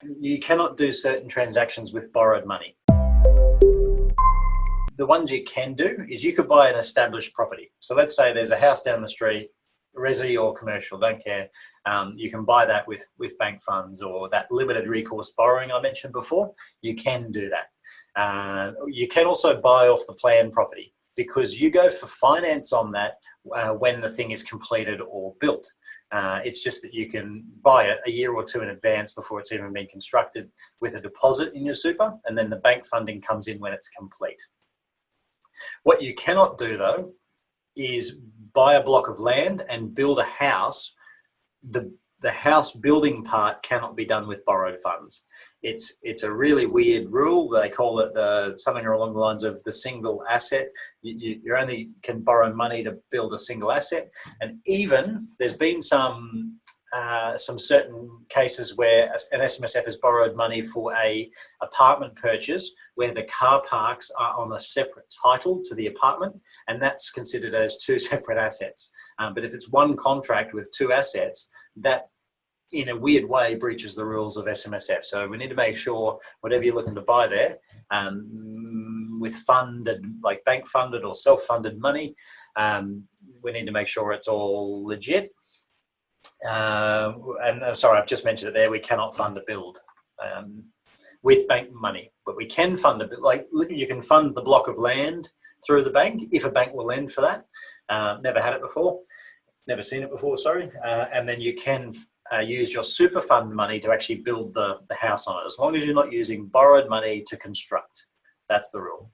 You cannot do certain transactions with borrowed money. The ones you can do is you could buy an established property. So let's say there's a house down the street, resi or commercial, don't care. You can buy that with bank funds or that limited recourse borrowing I mentioned before. You can do that. You can also buy off the plan property because you go for finance on that when the thing is completed or built. It's just that you can buy it a year or two in advance before it's even been constructed with a deposit in your super, and then the bank funding comes in when it's complete. What you cannot do though is buy a block of land and build a house. The house building part cannot be done with borrowed funds. It's a really weird rule. They call it something along the lines of the single asset. You only can borrow money to build a single asset. And even there's been some certain cases where an SMSF has borrowed money for a apartment purchase where the car parks are on a separate title to the apartment, and that's considered as two separate assets. But if it's one contract with two assets, that in a weird way breaches the rules of SMSF. So we need to make sure whatever you're looking to buy there, with funded, like bank funded or self-funded money, we need to make sure it's all legit. Sorry, I've just mentioned it there. We cannot fund a build with bank money, but we can fund a bit. Like you can fund the block of land through the bank if a bank will lend for that. Never had it before, never seen it before. Sorry, and then you can use your super fund money to actually build the house on it, as long as you're not using borrowed money to construct. That's the rule.